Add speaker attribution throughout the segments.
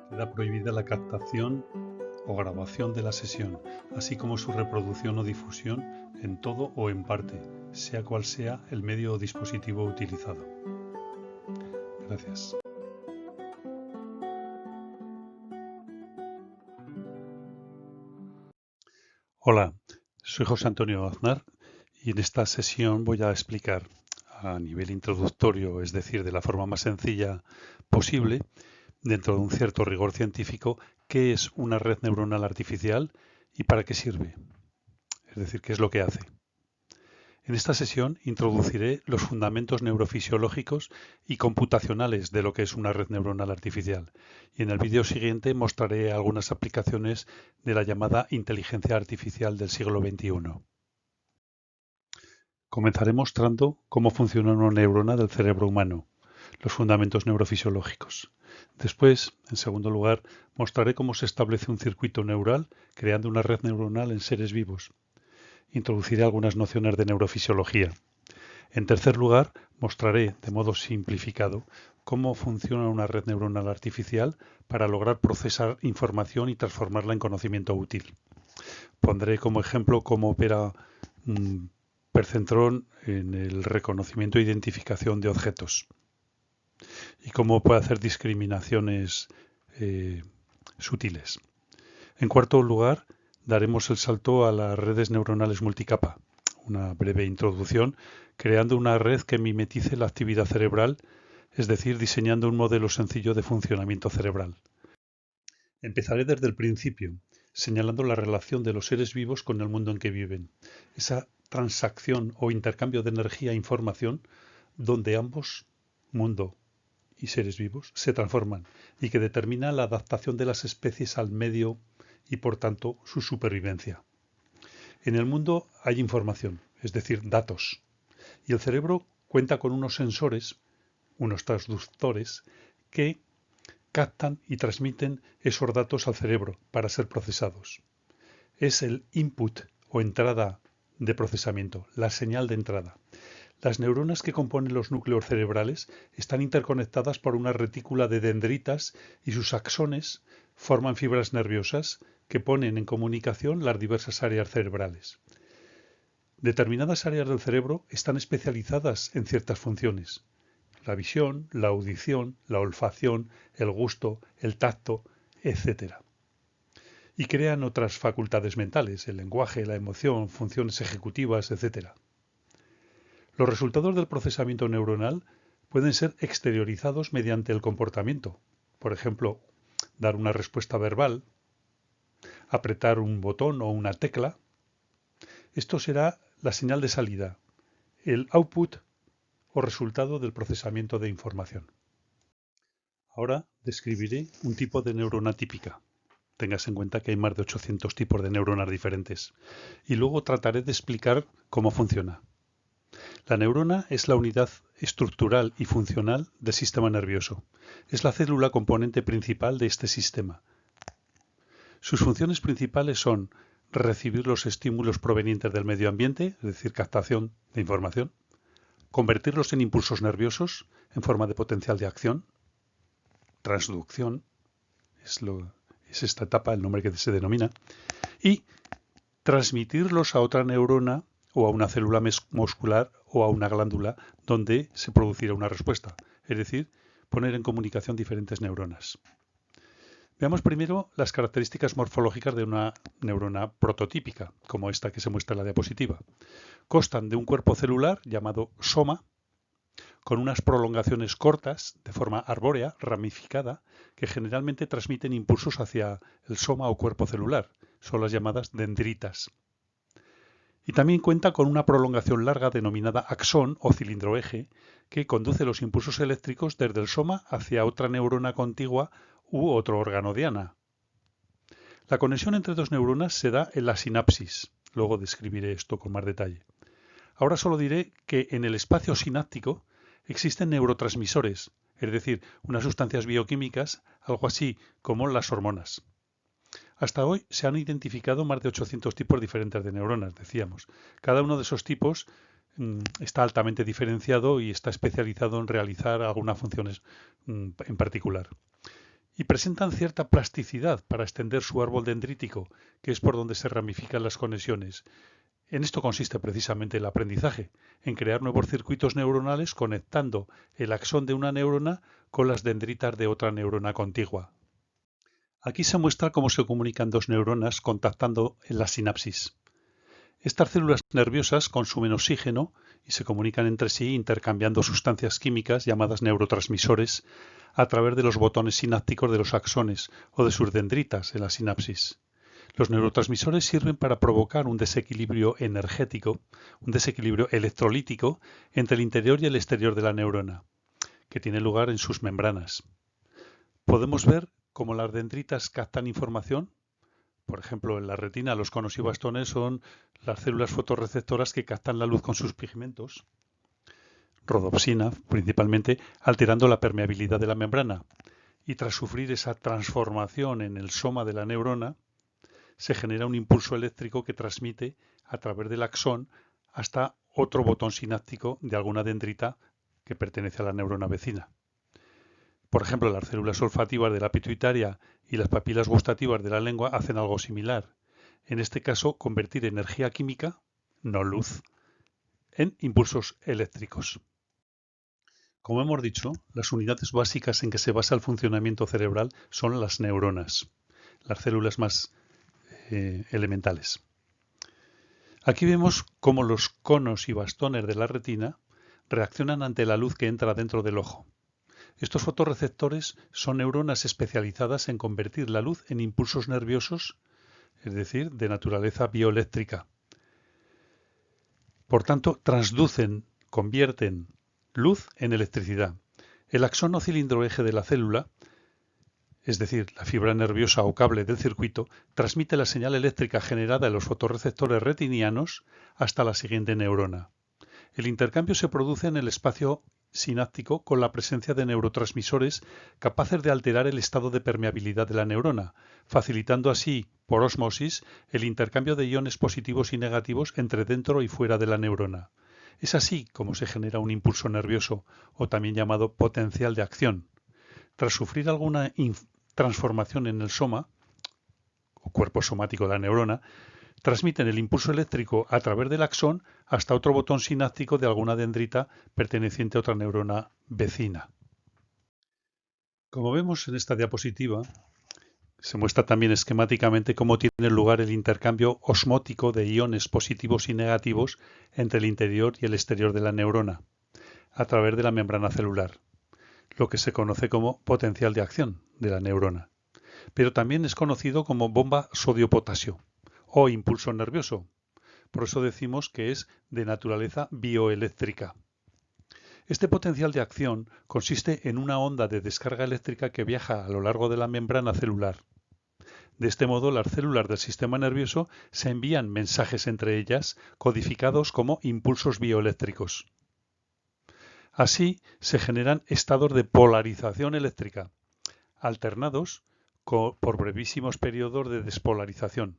Speaker 1: queda prohibida la captación o grabación de la sesión, así como su reproducción o difusión en todo o en parte, sea cual sea el medio o dispositivo utilizado. Gracias. Hola, soy José Antonio Aznar y en esta sesión voy a explicar a nivel introductorio, es decir, de la forma más sencilla posible, dentro de un cierto rigor científico, qué es una red neuronal artificial y para qué sirve, es decir, qué es lo que hace. En esta sesión introduciré los fundamentos neurofisiológicos y computacionales de lo que es una red neuronal artificial y en el vídeo siguiente mostraré algunas aplicaciones de la llamada inteligencia artificial del siglo XXI. Comenzaré mostrando cómo funciona una neurona del cerebro humano, los fundamentos neurofisiológicos. Después, en segundo lugar, mostraré cómo se establece un circuito neural creando una red neuronal en seres vivos. Introduciré algunas nociones de neurofisiología. En tercer lugar, mostraré, de modo simplificado, cómo funciona una red neuronal artificial para lograr procesar información y transformarla en conocimiento útil. Pondré como ejemplo cómo opera un percentrón en el reconocimiento e identificación de objetos y cómo puede hacer discriminaciones sutiles. En cuarto lugar, daremos el salto a las redes neuronales multicapa, una breve introducción, creando una red que mimetice la actividad cerebral, es decir, diseñando un modelo sencillo de funcionamiento cerebral. Empezaré desde el principio, señalando la relación de los seres vivos con el mundo en que viven, esa transacción o intercambio de energía e información donde ambos, mundo y seres vivos, se transforman y que determina la adaptación de las especies al medio y por tanto su supervivencia. En el mundo hay información, es decir, datos, y el cerebro cuenta con unos sensores, unos transductores, que captan y transmiten esos datos al cerebro para ser procesados. Es el input o entrada de procesamiento, la señal de entrada. Las neuronas que componen los núcleos cerebrales están interconectadas por una retícula de dendritas y sus axones forman fibras nerviosas que ponen en comunicación las diversas áreas cerebrales. Determinadas áreas del cerebro están especializadas en ciertas funciones. La visión, la audición, la olfacción, el gusto, el tacto, etc. Y crean otras facultades mentales, el lenguaje, la emoción, funciones ejecutivas, etc. Los resultados del procesamiento neuronal pueden ser exteriorizados mediante el comportamiento. Por ejemplo, dar una respuesta verbal, apretar un botón o una tecla. Esto será la señal de salida, el output o resultado del procesamiento de información. Ahora describiré un tipo de neurona típica. Tengas en cuenta que hay más de 800 tipos de neuronas diferentes. Y luego trataré de explicar cómo funciona. La neurona es la unidad estructural y funcional del sistema nervioso. Es la célula componente principal de este sistema. Sus funciones principales son recibir los estímulos provenientes del medio ambiente, es decir, captación de información, convertirlos en impulsos nerviosos en forma de potencial de acción, transducción, es esta etapa el nombre que se denomina, y transmitirlos a otra neurona o a una célula muscular o a una glándula donde se producirá una respuesta, es decir, poner en comunicación diferentes neuronas. Veamos primero las características morfológicas de una neurona prototípica, como esta que se muestra en la diapositiva. Constan de un cuerpo celular llamado soma, con unas prolongaciones cortas, de forma arbórea, ramificada, que generalmente transmiten impulsos hacia el soma o cuerpo celular. Son las llamadas dendritas. Y también cuenta con una prolongación larga denominada axón o cilindroeje, que conduce los impulsos eléctricos desde el soma hacia otra neurona contigua u otro órgano diana. La conexión entre dos neuronas se da en la sinapsis. Luego describiré esto con más detalle. Ahora solo diré que en el espacio sináptico existen neurotransmisores, es decir, unas sustancias bioquímicas, algo así como las hormonas. Hasta hoy se han identificado más de 800 tipos diferentes de neuronas, decíamos. Cada uno de esos tipos está altamente diferenciado y está especializado en realizar algunas funciones en particular. y presentan cierta plasticidad para extender su árbol dendrítico, que es por donde se ramifican las conexiones. En esto consiste precisamente el aprendizaje, en crear nuevos circuitos neuronales conectando el axón de una neurona con las dendritas de otra neurona contigua. Aquí se muestra cómo se comunican dos neuronas contactando en la sinapsis. Estas células nerviosas consumen oxígeno y se comunican entre sí intercambiando sustancias químicas llamadas neurotransmisores a través de los botones sinápticos de los axones o de sus dendritas en la sinapsis. Los neurotransmisores sirven para provocar un desequilibrio energético, un desequilibrio electrolítico entre el interior y el exterior de la neurona, que tiene lugar en sus membranas. Podemos ver cómo las dendritas captan información. Por ejemplo, en la retina los conos y bastones son las células fotorreceptoras que captan la luz con sus pigmentos, rodopsina principalmente, alterando la permeabilidad de la membrana. Y tras sufrir esa transformación en el soma de la neurona, se genera un impulso eléctrico que transmite a través del axón hasta otro botón sináptico de alguna dendrita que pertenece a la neurona vecina. Por ejemplo, las células olfativas de la pituitaria y las papilas gustativas de la lengua hacen algo similar. En este caso, convertir energía química, no luz, en impulsos eléctricos. Como hemos dicho, las unidades básicas en que se basa el funcionamiento cerebral son las neuronas, las células más elementales. Aquí vemos cómo los conos y bastones de la retina reaccionan ante la luz que entra dentro del ojo. Estos fotorreceptores son neuronas especializadas en convertir la luz en impulsos nerviosos, es decir, de naturaleza bioeléctrica. Por tanto, transducen, convierten luz en electricidad. El axón o cilindro eje de la célula, es decir, la fibra nerviosa o cable del circuito, transmite la señal eléctrica generada en los fotorreceptores retinianos hasta la siguiente neurona. El intercambio se produce en el espacio sináptico con la presencia de neurotransmisores capaces de alterar el estado de permeabilidad de la neurona, facilitando así, por ósmosis, el intercambio de iones positivos y negativos entre dentro y fuera de la neurona. Es así como se genera un impulso nervioso, o también llamado potencial de acción. Tras sufrir alguna transformación en el soma, o cuerpo somático de la neurona, transmiten el impulso eléctrico a través del axón hasta otro botón sináptico de alguna dendrita perteneciente a otra neurona vecina. Como vemos en esta diapositiva, se muestra también esquemáticamente cómo tiene lugar el intercambio osmótico de iones positivos y negativos entre el interior y el exterior de la neurona, a través de la membrana celular, lo que se conoce como potencial de acción de la neurona. Pero también es conocido como bomba sodio-potasio o impulso nervioso. Por eso decimos que es de naturaleza bioeléctrica. Este potencial de acción consiste en una onda de descarga eléctrica que viaja a lo largo de la membrana celular. De este modo, las células del sistema nervioso se envían mensajes entre ellas codificados como impulsos bioeléctricos. Así se generan estados de polarización eléctrica, alternados por brevísimos periodos de despolarización.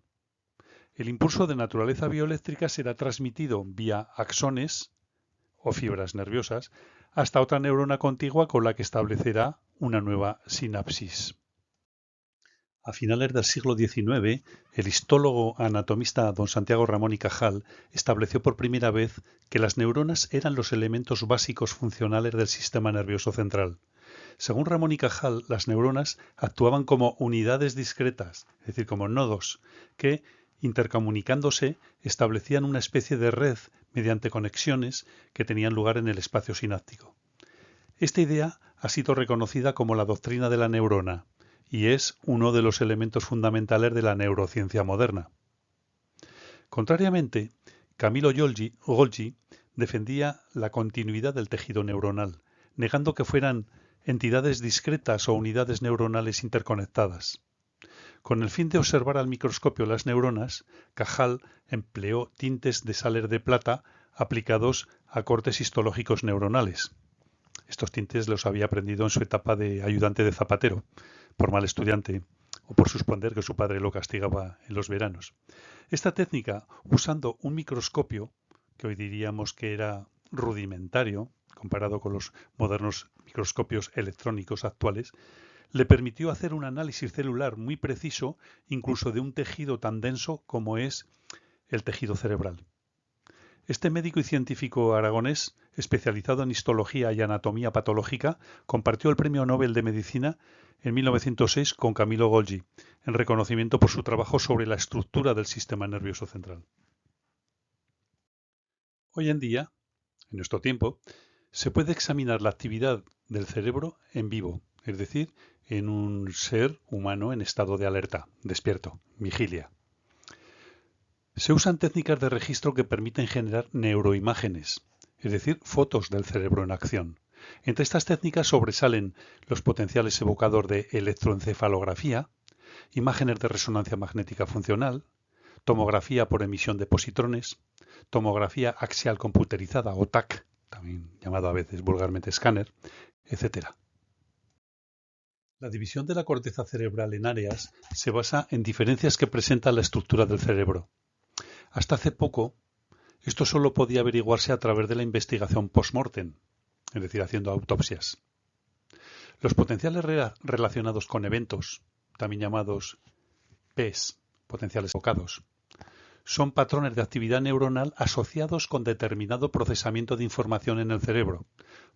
Speaker 1: El impulso de naturaleza bioeléctrica será transmitido vía axones o fibras nerviosas hasta otra neurona contigua con la que establecerá una nueva sinapsis. A finales del siglo XIX, el histólogo anatomista don Santiago Ramón y Cajal estableció por primera vez que las neuronas eran los elementos básicos funcionales del sistema nervioso central. Según Ramón y Cajal, las neuronas actuaban como unidades discretas, es decir, como nodos, que, intercomunicándose, establecían una especie de red mediante conexiones que tenían lugar en el espacio sináptico. Esta idea ha sido reconocida como la doctrina de la neurona y es uno de los elementos fundamentales de la neurociencia moderna. Contrariamente, Camillo Golgi defendía la continuidad del tejido neuronal, negando que fueran entidades discretas o unidades neuronales interconectadas. Con el fin de observar al microscopio las neuronas, Cajal empleó tintes de sales de plata aplicados a cortes histológicos neuronales. Estos tintes los había aprendido en su etapa de ayudante de zapatero, por mal estudiante o por suspender que su padre lo castigaba en los veranos. Esta técnica, usando un microscopio, que hoy diríamos que era rudimentario, comparado con los modernos microscopios electrónicos actuales, le permitió hacer un análisis celular muy preciso, incluso de un tejido tan denso como es el tejido cerebral. Este médico y científico aragonés, especializado en histología y anatomía patológica, compartió el Premio Nobel de Medicina en 1906 con Camillo Golgi, en reconocimiento por su trabajo sobre la estructura del sistema nervioso central. Hoy en día, en nuestro tiempo, se puede examinar la actividad del cerebro en vivo, es decir, en un ser humano en estado de alerta, despierto, vigilia. Se usan técnicas de registro que permiten generar neuroimágenes, es decir, fotos del cerebro en acción. Entre estas técnicas sobresalen los potenciales evocador de electroencefalografía, imágenes de resonancia magnética funcional, tomografía por emisión de positrones, tomografía axial computerizada o TAC, también llamado a veces vulgarmente escáner, etc. La división de la corteza cerebral en áreas se basa en diferencias que presenta la estructura del cerebro. Hasta hace poco, esto solo podía averiguarse a través de la investigación post-mortem, es decir, haciendo autopsias. Los potenciales relacionados con eventos, también llamados PES, potenciales evocados, son patrones de actividad neuronal asociados con determinado procesamiento de información en el cerebro.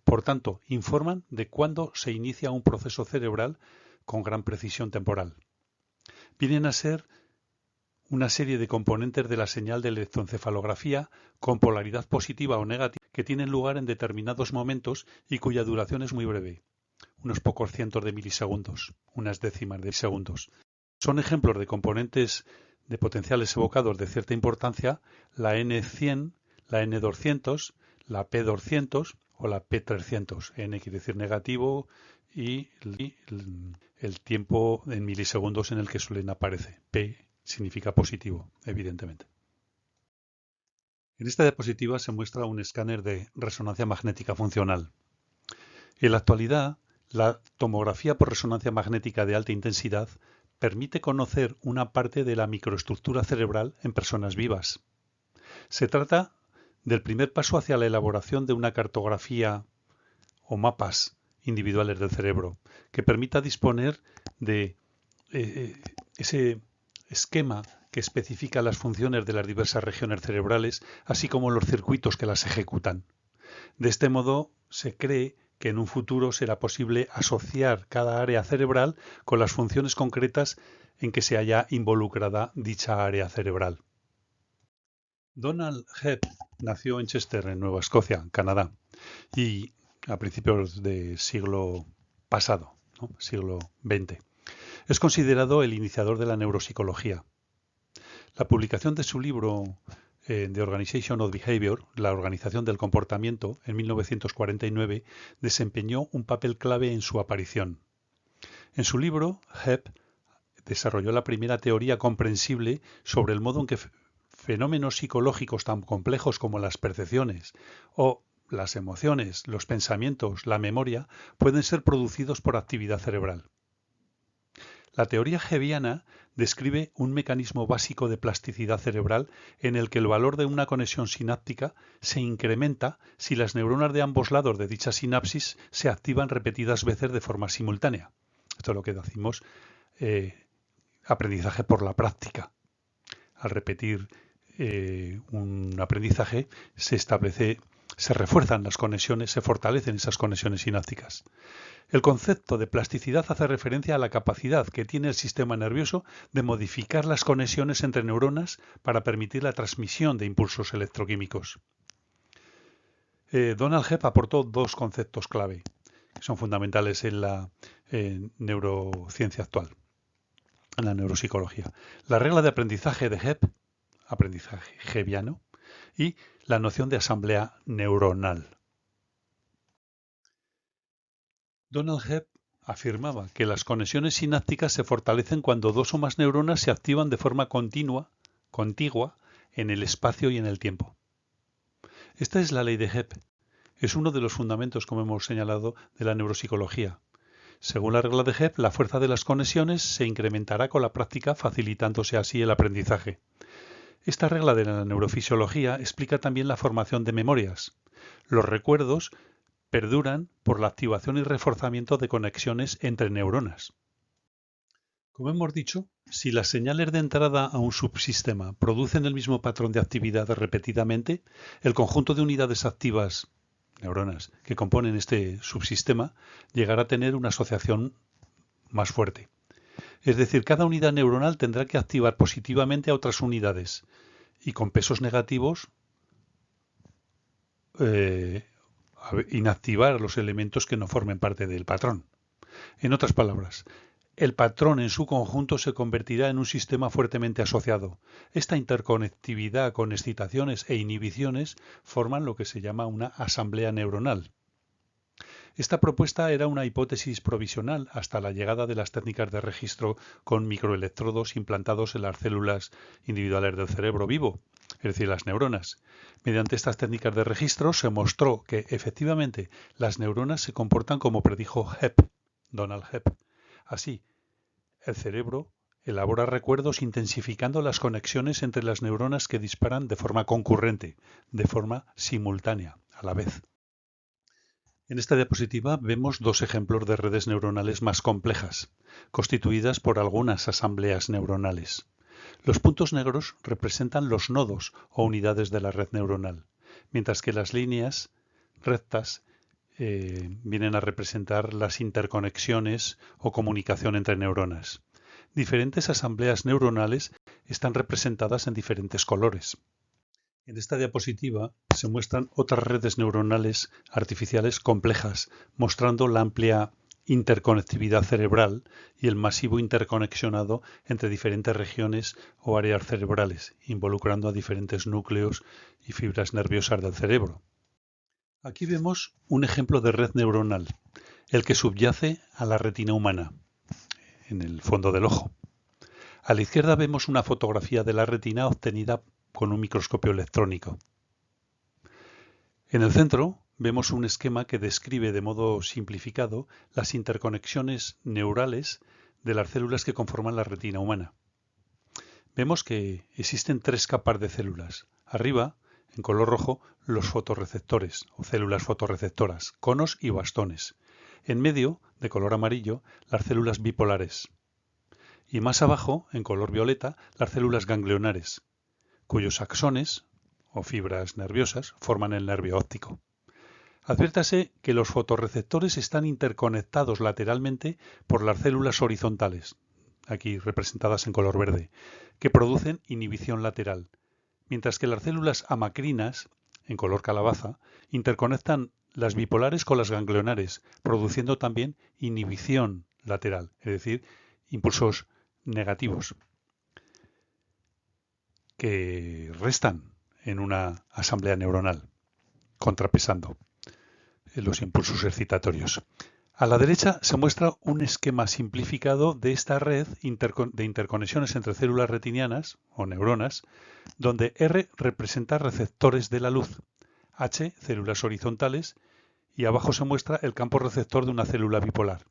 Speaker 1: Por tanto, informan de cuándo se inicia un proceso cerebral con gran precisión temporal. Vienen a ser una serie de componentes de la señal de electroencefalografía con polaridad positiva o negativa que tienen lugar en determinados momentos y cuya duración es muy breve, unos pocos cientos de milisegundos, unas décimas de segundos. Son ejemplos de componentes de potenciales evocados de cierta importancia la N100, la N200, la P200 o la P300. N quiere decir negativo y el tiempo en milisegundos en el que suelen aparecer. P significa positivo, evidentemente. En esta diapositiva se muestra un escáner de resonancia magnética funcional. En la actualidad, la tomografía por resonancia magnética de alta intensidad permite conocer una parte de la microestructura cerebral en personas vivas. Se trata del primer paso hacia la elaboración de una cartografía o mapas individuales del cerebro, que permita disponer de ese esquema que especifica las funciones de las diversas regiones cerebrales, así como los circuitos que las ejecutan. De este modo, se cree que en un futuro será posible asociar cada área cerebral con las funciones concretas en que se haya involucrada dicha área cerebral. Donald Hebb nació en Chester, en Nueva Escocia, Canadá, y a principios del siglo pasado, ¿no? Siglo XX. Es considerado el iniciador de la neuropsicología. La publicación de su libro The Organization of Behavior, la organización del comportamiento, en 1949, desempeñó un papel clave en su aparición. En su libro, Hebb desarrolló la primera teoría comprensible sobre el modo en que fenómenos psicológicos tan complejos como las percepciones o las emociones, los pensamientos, la memoria, pueden ser producidos por actividad cerebral. La teoría hebbiana describe un mecanismo básico de plasticidad cerebral en el que el valor de una conexión sináptica se incrementa si las neuronas de ambos lados de dicha sinapsis se activan repetidas veces de forma simultánea. Esto es lo que decimos aprendizaje por la práctica. Al repetir un aprendizaje se refuerzan las conexiones, se fortalecen esas conexiones sinápticas. El concepto de plasticidad hace referencia a la capacidad que tiene el sistema nervioso de modificar las conexiones entre neuronas para permitir la transmisión de impulsos electroquímicos. Donald Hebb aportó dos conceptos clave que son fundamentales en la neurociencia actual, en la neuropsicología. La regla de aprendizaje de Hebb, aprendizaje hebbiano, y la noción de asamblea neuronal. Donald Hebb afirmaba que las conexiones sinápticas se fortalecen cuando dos o más neuronas se activan de forma contigua en el espacio y en el tiempo. Esta es la ley de Hebb. Es uno de los fundamentos, como hemos señalado, de la neuropsicología. Según la regla de Hebb, la fuerza de las conexiones se incrementará con la práctica, facilitándose así el aprendizaje. Esta regla de la neurofisiología explica también la formación de memorias. Los recuerdos perduran por la activación y reforzamiento de conexiones entre neuronas. Como hemos dicho, si las señales de entrada a un subsistema producen el mismo patrón de actividad repetidamente, el conjunto de unidades activas, neuronas, que componen este subsistema, llegará a tener una asociación más fuerte. Es decir, cada unidad neuronal tendrá que activar positivamente a otras unidades y con pesos negativos inactivar los elementos que no formen parte del patrón. En otras palabras, el patrón en su conjunto se convertirá en un sistema fuertemente asociado. Esta interconectividad con excitaciones e inhibiciones forman lo que se llama una asamblea neuronal. Esta propuesta era una hipótesis provisional hasta la llegada de las técnicas de registro con microelectrodos implantados en las células individuales del cerebro vivo, es decir, las neuronas. Mediante estas técnicas de registro se mostró que efectivamente las neuronas se comportan como predijo Donald Hebb. Así, el cerebro elabora recuerdos intensificando las conexiones entre las neuronas que disparan de forma concurrente, de forma simultánea, a la vez. En esta diapositiva vemos dos ejemplos de redes neuronales más complejas, constituidas por algunas asambleas neuronales. Los puntos negros representan los nodos o unidades de la red neuronal, mientras que las líneas rectas vienen a representar las interconexiones o comunicación entre neuronas. Diferentes asambleas neuronales están representadas en diferentes colores. En esta diapositiva se muestran otras redes neuronales artificiales complejas, mostrando la amplia interconectividad cerebral y el masivo interconexionado entre diferentes regiones o áreas cerebrales, involucrando a diferentes núcleos y fibras nerviosas del cerebro. Aquí vemos un ejemplo de red neuronal, el que subyace a la retina humana, en el fondo del ojo. A la izquierda vemos una fotografía de la retina obtenida con un microscopio electrónico. En el centro vemos un esquema que describe de modo simplificado las interconexiones neurales de las células que conforman la retina humana. Vemos que existen tres capas de células. Arriba, en color rojo, los fotorreceptores o células fotorreceptoras, conos y bastones. En medio, de color amarillo, las células bipolares. Y más abajo, en color violeta, las células ganglionares, cuyos axones, o fibras nerviosas, forman el nervio óptico. Adviértase que los fotorreceptores están interconectados lateralmente por las células horizontales, aquí representadas en color verde, que producen inhibición lateral, mientras que las células amacrinas, en color calabaza, interconectan las bipolares con las ganglionares, produciendo también inhibición lateral, es decir, impulsos negativos que restan en una asamblea neuronal, contrapesando los impulsos excitatorios. A la derecha se muestra un esquema simplificado de esta red de interconexiones entre células retinianas o neuronas, donde R representa receptores de la luz, H células horizontales y abajo se muestra el campo receptor de una célula bipolar.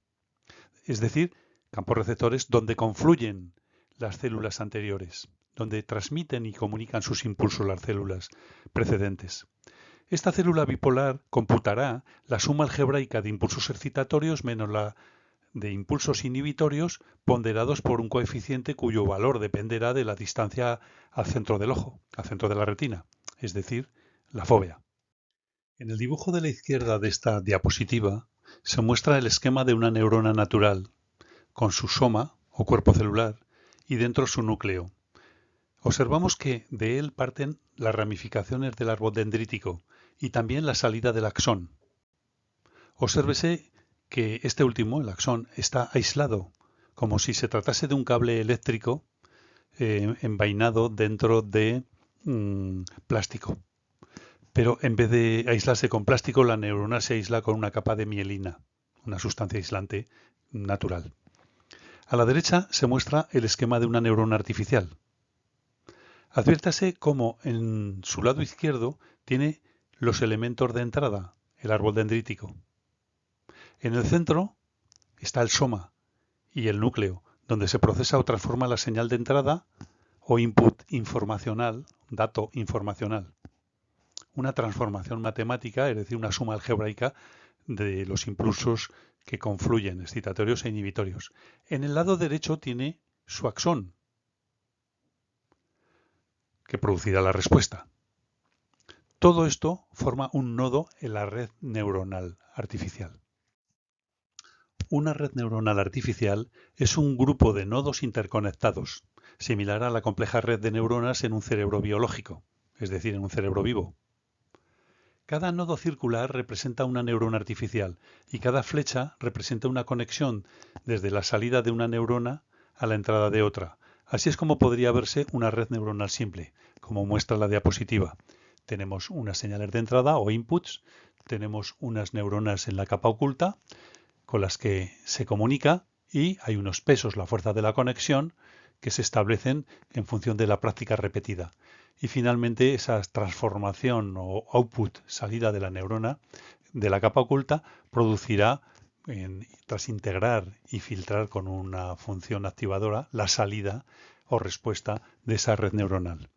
Speaker 1: Es decir, campos receptores donde confluyen las células anteriores, donde transmiten y comunican sus impulsos las células precedentes. Esta célula bipolar computará la suma algebraica de impulsos excitatorios menos la de impulsos inhibitorios ponderados por un coeficiente cuyo valor dependerá de la distancia al centro del ojo, al centro de la retina, es decir, la fóvea. En el dibujo de la izquierda de esta diapositiva se muestra el esquema de una neurona natural, con su soma o cuerpo celular y dentro su núcleo. Observamos que de él parten las ramificaciones del árbol dendrítico y también la salida del axón. Obsérvese que este último, el axón, está aislado, como si se tratase de un cable eléctrico envainado dentro de plástico. Pero en vez de aislarse con plástico, la neurona se aísla con una capa de mielina, una sustancia aislante natural. A la derecha se muestra el esquema de una neurona artificial. Adviértase cómo en su lado izquierdo tiene los elementos de entrada, el árbol dendrítico. En el centro está el soma y el núcleo, donde se procesa o transforma la señal de entrada o input informacional, dato informacional. Una transformación matemática, es decir, una suma algebraica de los impulsos que confluyen, excitatorios e inhibitorios. En el lado derecho tiene su axón, que producirá la respuesta. Todo esto forma un nodo en la red neuronal artificial. Una red neuronal artificial es un grupo de nodos interconectados, similar a la compleja red de neuronas en un cerebro biológico, es decir, en un cerebro vivo. Cada nodo circular representa una neurona artificial y cada flecha representa una conexión desde la salida de una neurona a la entrada de otra. Así es como podría verse una red neuronal simple, como muestra la diapositiva. Tenemos unas señales de entrada o inputs, tenemos unas neuronas en la capa oculta con las que se comunica y hay unos pesos, la fuerza de la conexión, que se establecen en función de la práctica repetida. Y finalmente esa transformación o output, salida de la neurona de la capa oculta, producirá, tras integrar y filtrar con una función activadora, la salida o respuesta de esa red neuronal.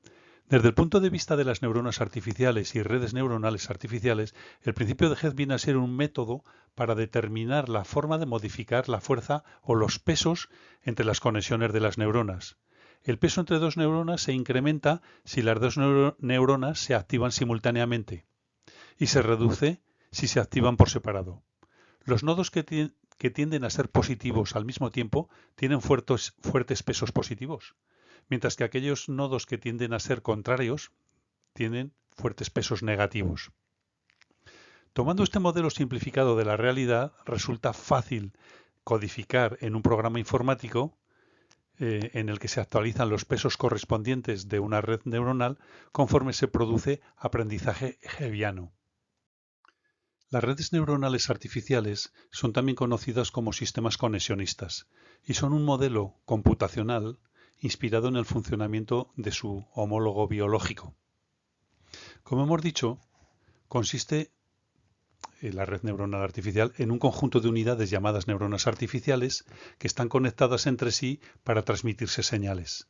Speaker 1: Desde el punto de vista de las neuronas artificiales y redes neuronales artificiales, el principio de Hez viene a ser un método para determinar la forma de modificar la fuerza o los pesos entre las conexiones de las neuronas. El peso entre dos neuronas se incrementa si las dos neuronas se activan simultáneamente y se reduce si se activan por separado. Los nodos que tienden a ser positivos al mismo tiempo tienen fuertes pesos positivos, mientras que aquellos nodos que tienden a ser contrarios tienen fuertes pesos negativos. Tomando este modelo simplificado de la realidad, resulta fácil codificar en un programa informático en el que se actualizan los pesos correspondientes de una red neuronal conforme se produce aprendizaje Hebbiano. Las redes neuronales artificiales son también conocidas como sistemas conexionistas y son un modelo computacional inspirado en el funcionamiento de su homólogo biológico. Como hemos dicho, consiste la red neuronal artificial en un conjunto de unidades llamadas neuronas artificiales que están conectadas entre sí para transmitirse señales.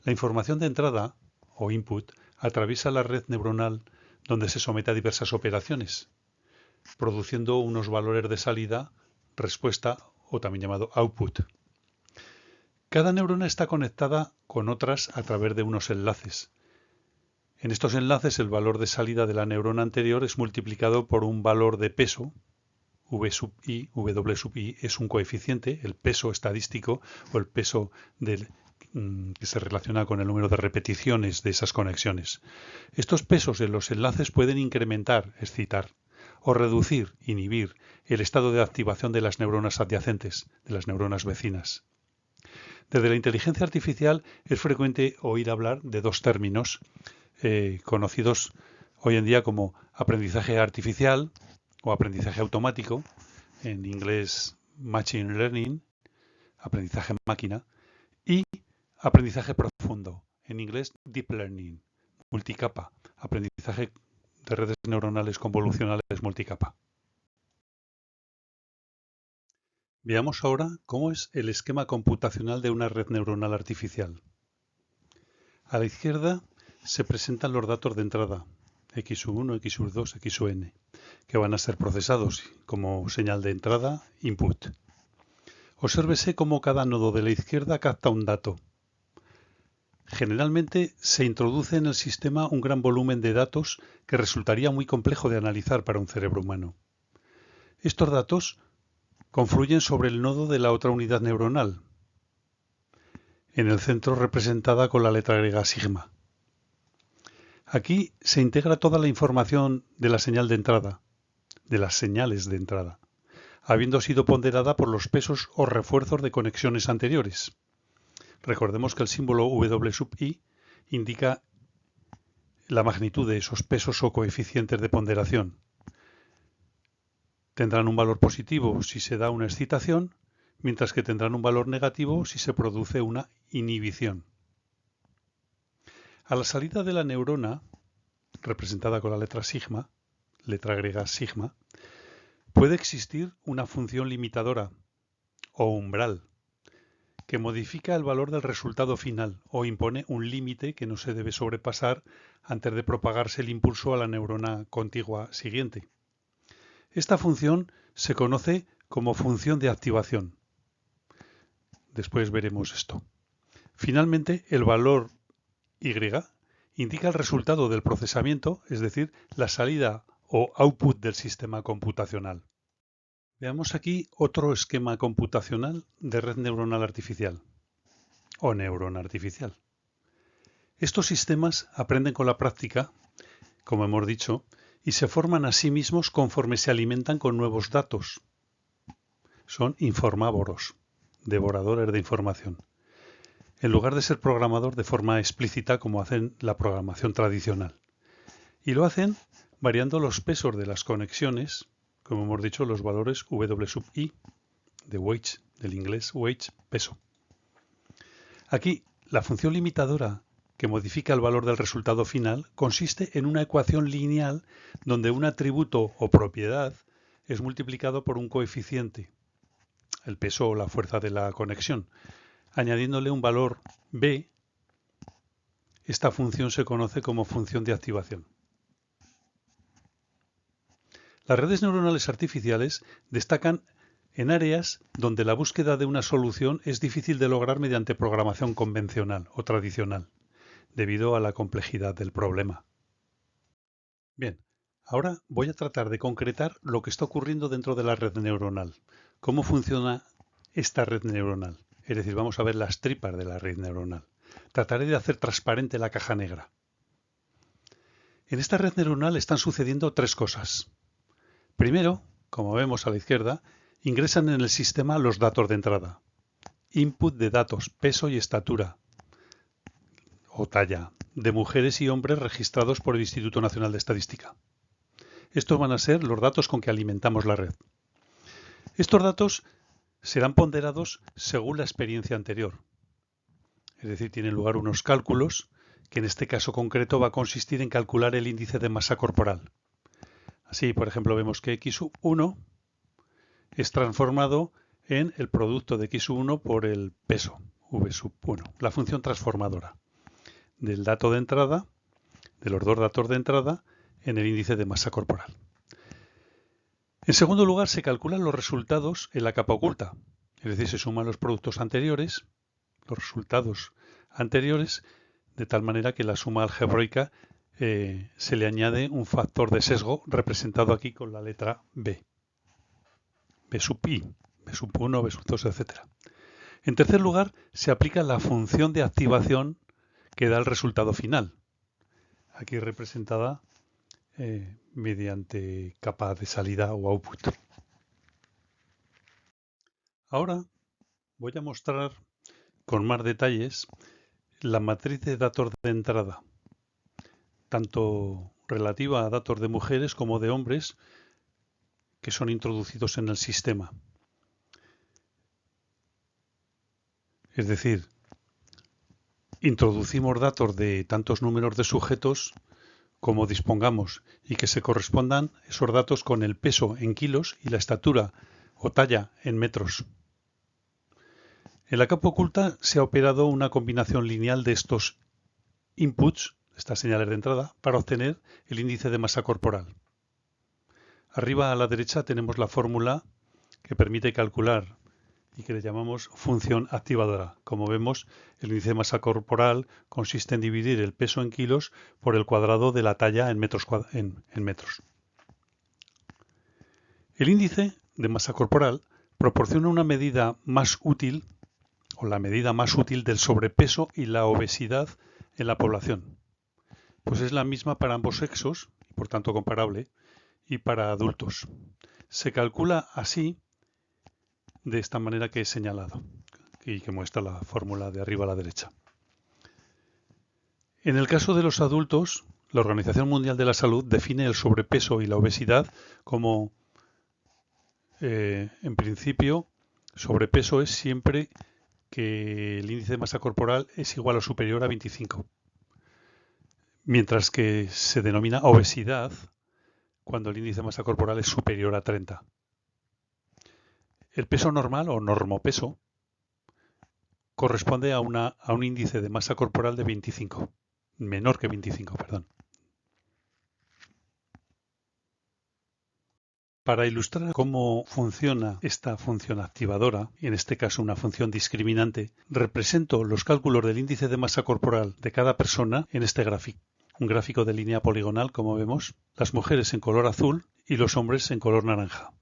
Speaker 1: La información de entrada, o input, atraviesa la red neuronal donde se somete a diversas operaciones, produciendo unos valores de salida, respuesta o también llamado output. Cada neurona está conectada con otras a través de unos enlaces. En estos enlaces el valor de salida de la neurona anterior es multiplicado por un valor de peso, V sub i, W sub i es un coeficiente, el peso estadístico o el peso que se relaciona con el número de repeticiones de esas conexiones. Estos pesos en los enlaces pueden incrementar, excitar, o reducir, inhibir, el estado de activación de las neuronas adyacentes, de las neuronas vecinas. Desde la inteligencia artificial es frecuente oír hablar de dos términos conocidos hoy en día como aprendizaje artificial o aprendizaje automático, en inglés Machine Learning, aprendizaje máquina, y aprendizaje profundo, en inglés Deep Learning, multicapa, aprendizaje de redes neuronales convolucionales multicapa. Veamos ahora cómo es el esquema computacional de una red neuronal artificial. A la izquierda se presentan los datos de entrada, x1, x2, xn, que van a ser procesados como señal de entrada, input. Obsérvese cómo cada nodo de la izquierda capta un dato. Generalmente se introduce en el sistema un gran volumen de datos que resultaría muy complejo de analizar para un cerebro humano. Estos datos confluyen sobre el nodo de la otra unidad neuronal, en el centro representada con la letra griega sigma. Aquí se integra toda la información de la señal de entrada, de las señales de entrada, habiendo sido ponderada por los pesos o refuerzos de conexiones anteriores. Recordemos que el símbolo W sub i indica la magnitud de esos pesos o coeficientes de ponderación. Tendrán un valor positivo si se da una excitación, mientras que tendrán un valor negativo si se produce una inhibición. A la salida de la neurona, representada con la letra sigma, letra griega sigma, puede existir una función limitadora o umbral que modifica el valor del resultado final o impone un límite que no se debe sobrepasar antes de propagarse el impulso a la neurona contigua siguiente. Esta función se conoce como función de activación. Después veremos esto. Finalmente, el valor Y indica el resultado del procesamiento, es decir, la salida o output del sistema computacional. Veamos aquí otro esquema computacional de red neuronal artificial o neurona artificial. Estos sistemas aprenden con la práctica, como hemos dicho, y se forman a sí mismos conforme se alimentan con nuevos datos. Son informávoros, devoradores de información, en lugar de ser programador de forma explícita como hacen la programación tradicional. Y lo hacen variando los pesos de las conexiones, como hemos dicho, los valores W sub i, de weight, del inglés weight, peso. Aquí, la función limitadora que modifica el valor del resultado final consiste en una ecuación lineal donde un atributo o propiedad es multiplicado por un coeficiente, el peso o la fuerza de la conexión. Añadiéndole un valor b, esta función se conoce como función de activación. Las redes neuronales artificiales destacan en áreas donde la búsqueda de una solución es difícil de lograr mediante programación convencional o tradicional, debido a la complejidad del problema. Bien, ahora voy a tratar de concretar lo que está ocurriendo dentro de la red neuronal. ¿Cómo funciona esta red neuronal? Es decir, vamos a ver las tripas de la red neuronal. Trataré de hacer transparente la caja negra. En esta red neuronal están sucediendo tres cosas. Primero, como vemos a la izquierda, ingresan en el sistema los datos de entrada. Input de datos, peso y estatura o talla de mujeres y hombres registrados por el Instituto Nacional de Estadística. Estos van a ser los datos con que alimentamos la red. Estos datos serán ponderados según la experiencia anterior. Es decir, tienen lugar unos cálculos que en este caso concreto va a consistir en calcular el índice de masa corporal. Así, por ejemplo, vemos que X1 es transformado en el producto de X1 por el peso, V sub 1, la función transformadora del dato de entrada, de los dos datos de entrada, en el índice de masa corporal. En segundo lugar, se calculan los resultados en la capa oculta, es decir, se suman los productos anteriores, los resultados anteriores, de tal manera que la suma algebraica se le añade un factor de sesgo representado aquí con la letra B. B sub i, B sub 1, B sub 2, etc. En tercer lugar, se aplica la función de activación que da el resultado final, aquí representada mediante capa de salida o output. Ahora voy a mostrar con más detalles la matriz de datos de entrada, tanto relativa a datos de mujeres como de hombres que son introducidos en el sistema. Es decir, introducimos datos de tantos números de sujetos como dispongamos y que se correspondan esos datos con el peso en kilos y la estatura o talla en metros. En la capa oculta se ha operado una combinación lineal de estos inputs, estas señales de entrada, para obtener el índice de masa corporal. Arriba a la derecha tenemos la fórmula que permite calcular y que le llamamos función activadora. Como vemos, el índice de masa corporal consiste en dividir el peso en kilos por el cuadrado de la talla en metros. El índice de masa corporal proporciona una medida más útil, o la medida más útil del sobrepeso y la obesidad en la población. Pues es la misma para ambos sexos, y por tanto comparable, y para adultos. Se calcula así, de esta manera que he señalado y que muestra la fórmula de arriba a la derecha. En el caso de los adultos, la Organización Mundial de la Salud define el sobrepeso y la obesidad como, en principio, sobrepeso es siempre que el índice de masa corporal es igual o superior a 25, mientras que se denomina obesidad cuando el índice de masa corporal es superior a 30. El peso normal o normopeso corresponde a un índice de masa corporal de 25, menor que 25, perdón. Para ilustrar cómo funciona esta función activadora, en este caso una función discriminante, represento los cálculos del índice de masa corporal de cada persona en este gráfico. Un gráfico de línea poligonal, como vemos, las mujeres en color azul y los hombres en color naranja.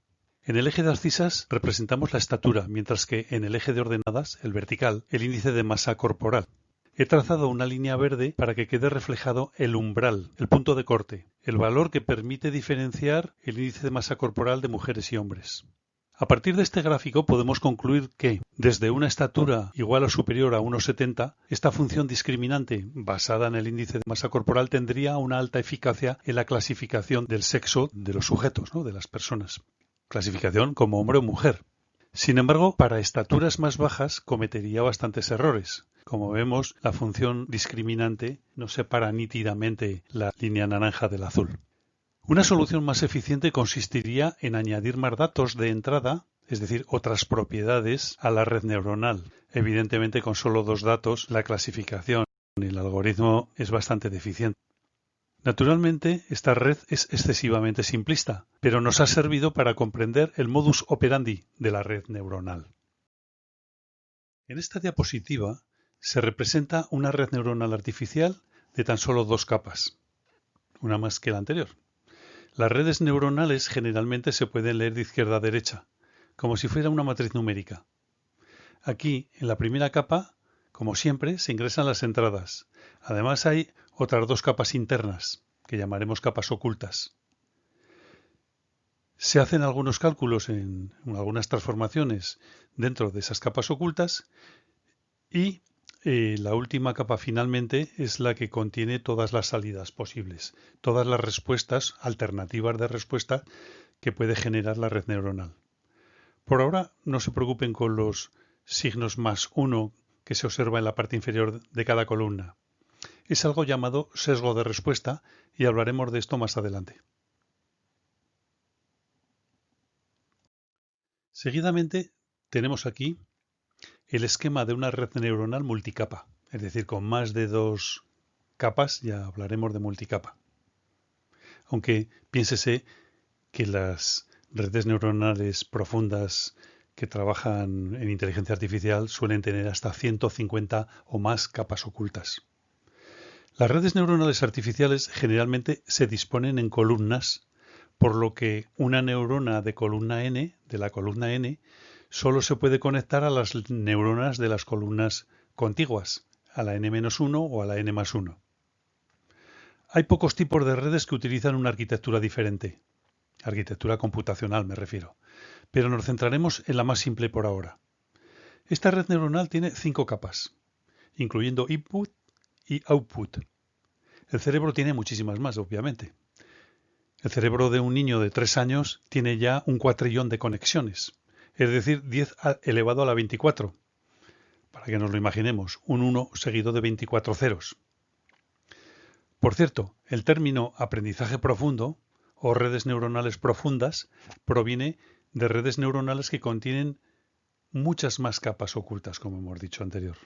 Speaker 1: En el eje de abscisas representamos la estatura, mientras que en el eje de ordenadas, el vertical, el índice de masa corporal. He trazado una línea verde para que quede reflejado el umbral, el punto de corte, el valor que permite diferenciar el índice de masa corporal de mujeres y hombres. A partir de este gráfico podemos concluir que, desde una estatura igual o superior a 1,70, esta función discriminante, basada en el índice de masa corporal, tendría una alta eficacia en la clasificación del sexo de los sujetos, ¿no?, de las personas. Clasificación como hombre o mujer. Sin embargo, para estaturas más bajas cometería bastantes errores. Como vemos, la función discriminante no separa nítidamente la línea naranja del azul. Una solución más eficiente consistiría en añadir más datos de entrada, es decir, otras propiedades, a la red neuronal. Evidentemente, con solo 2 datos, la clasificación y el algoritmo es bastante deficiente. Naturalmente, esta red es excesivamente simplista, pero nos ha servido para comprender el modus operandi de la red neuronal. En esta diapositiva se representa una red neuronal artificial de tan solo 2 capas, una más que la anterior. Las redes neuronales generalmente se pueden leer de izquierda a derecha, como si fuera una matriz numérica. Aquí, en la primera capa, como siempre, se ingresan las entradas. Además hay otras 2 capas internas, que llamaremos capas ocultas. Se hacen algunos cálculos en algunas transformaciones dentro de esas capas ocultas y la última capa finalmente es la que contiene todas las salidas posibles, todas las respuestas, alternativas de respuesta que puede generar la red neuronal. Por ahora no se preocupen con los signos +1 que se observa en la parte inferior de cada columna. Es algo llamado sesgo de respuesta y hablaremos de esto más adelante. Seguidamente tenemos aquí el esquema de una red neuronal multicapa, es decir, con más de 2 capas, ya hablaremos de multicapa. Aunque piénsese que las redes neuronales profundas que trabajan en inteligencia artificial suelen tener hasta 150 o más capas ocultas. Las redes neuronales artificiales generalmente se disponen en columnas, por lo que una neurona de columna n, de la columna n, solo se puede conectar a las neuronas de las columnas contiguas, a la n-1 o a la n+1. Hay pocos tipos de redes que utilizan una arquitectura diferente. Arquitectura computacional me refiero. Pero nos centraremos en la más simple por ahora. Esta red neuronal tiene 5 capas, incluyendo input y output. El cerebro tiene muchísimas más, obviamente. El cerebro de un niño de 3 años tiene ya un cuatrillón de conexiones, es decir, 10 elevado a la 24. Para que nos lo imaginemos, un 1 seguido de 24 ceros. Por cierto, el término aprendizaje profundo o redes neuronales profundas proviene de redes neuronales que contienen muchas más capas ocultas, como hemos dicho anterior.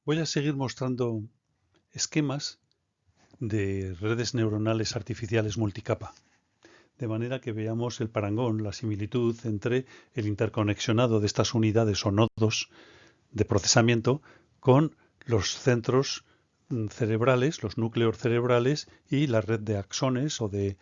Speaker 1: Voy a seguir mostrando esquemas de redes neuronales artificiales multicapa, de manera que veamos el parangón, la similitud entre el interconexionado de estas unidades o nodos de procesamiento con los centros cerebrales, los núcleos cerebrales y la red de axones o de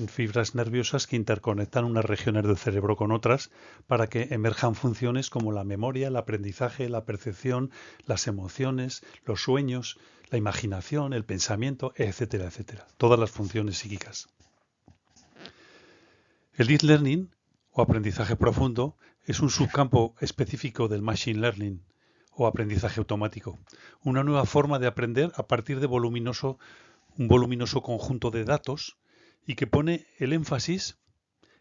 Speaker 1: fibras nerviosas que interconectan unas regiones del cerebro con otras para que emerjan funciones como la memoria, el aprendizaje, la percepción, las emociones, los sueños, la imaginación, el pensamiento, etcétera, etcétera. Todas las funciones psíquicas. El Deep Learning o aprendizaje profundo es un subcampo específico del Machine Learning o aprendizaje automático, una nueva forma de aprender a partir de un voluminoso conjunto de datos y que pone el énfasis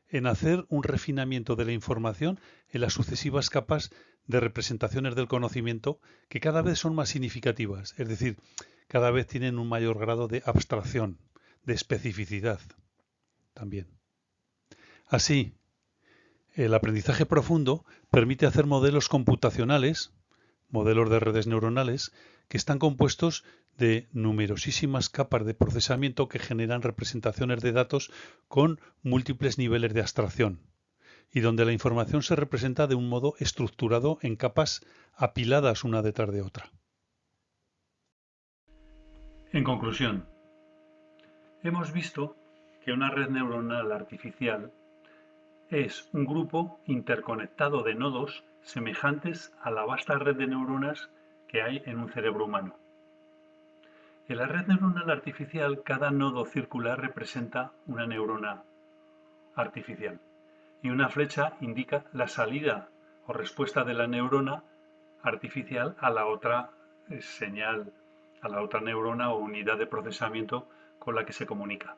Speaker 1: en hacer un refinamiento de la información en las sucesivas capas de representaciones del conocimiento que cada vez son más significativas, es decir, cada vez tienen un mayor grado de abstracción, de especificidad también. Así, el aprendizaje profundo permite hacer modelos computacionales, modelos de redes neuronales, que están compuestos de numerosísimas capas de procesamiento que generan representaciones de datos con múltiples niveles de abstracción y donde la información se representa de un modo estructurado en capas apiladas una detrás de otra. En conclusión, hemos visto que una red neuronal artificial es un grupo interconectado de nodos semejantes a la vasta red de neuronas que hay en un cerebro humano. En la red neuronal artificial, cada nodo circular representa una neurona artificial y una flecha indica la salida o respuesta de la neurona artificial a la otra señal, a la otra neurona o unidad de procesamiento con la que se comunica.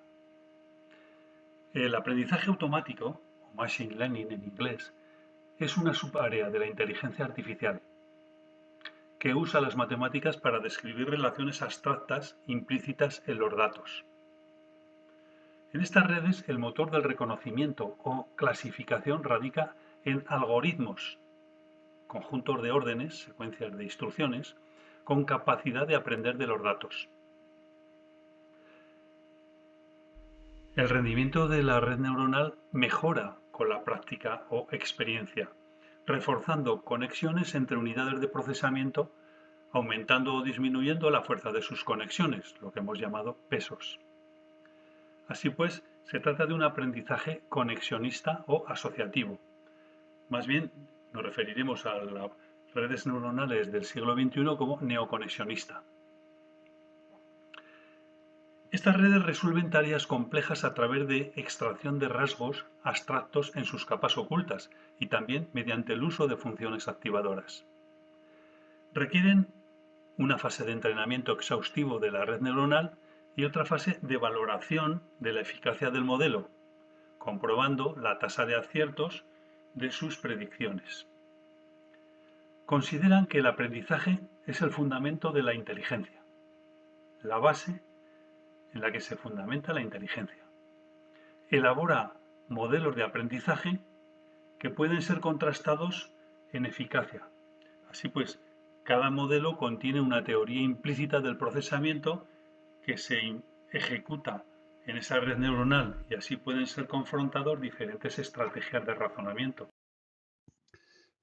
Speaker 1: El aprendizaje automático, o machine learning en inglés, es una subárea de la inteligencia artificial que usa las matemáticas para describir relaciones abstractas implícitas en los datos. En estas redes, el motor del reconocimiento o clasificación radica en algoritmos, conjuntos de órdenes, secuencias de instrucciones, con capacidad de aprender de los datos. El rendimiento de la red neuronal mejora con la práctica o experiencia, reforzando conexiones entre unidades de procesamiento, aumentando o disminuyendo la fuerza de sus conexiones, lo que hemos llamado pesos. Así pues, se trata de un aprendizaje conexionista o asociativo. Más bien, nos referiremos a las redes neuronales del siglo XXI como neoconexionista. Estas redes resuelven tareas complejas a través de extracción de rasgos abstractos en sus capas ocultas y también mediante el uso de funciones activadoras. Requieren una fase de entrenamiento exhaustivo de la red neuronal y otra fase de valoración de la eficacia del modelo, comprobando la tasa de aciertos de sus predicciones. Consideran que el aprendizaje es el fundamento de la inteligencia, la base en la que se fundamenta la inteligencia. Elabora modelos de aprendizaje que pueden ser contrastados en eficacia. Así pues, cada modelo contiene una teoría implícita del procesamiento que se ejecuta en esa red neuronal y así pueden ser confrontados diferentes estrategias de razonamiento.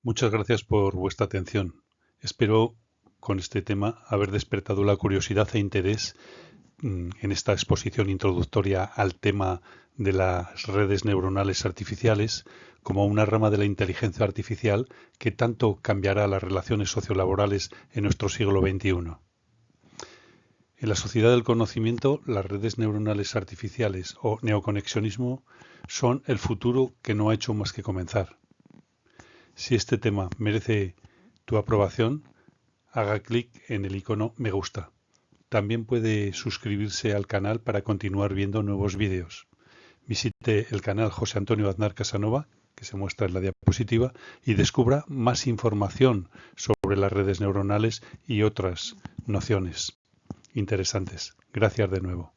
Speaker 1: Muchas gracias por vuestra atención. Espero con este tema haber despertado la curiosidad e interés en esta exposición introductoria al tema de las redes neuronales artificiales como una rama de la inteligencia artificial que tanto cambiará las relaciones sociolaborales en nuestro siglo XXI. En la sociedad del conocimiento, las redes neuronales artificiales o neoconexionismo son el futuro que no ha hecho más que comenzar. Si este tema merece tu aprobación, haga clic en el icono me gusta. También puede suscribirse al canal para continuar viendo nuevos vídeos. Visite el canal José Antonio Aznar Casanova, que se muestra en la diapositiva, y descubra más información sobre las redes neuronales y otras nociones interesantes. Gracias de nuevo.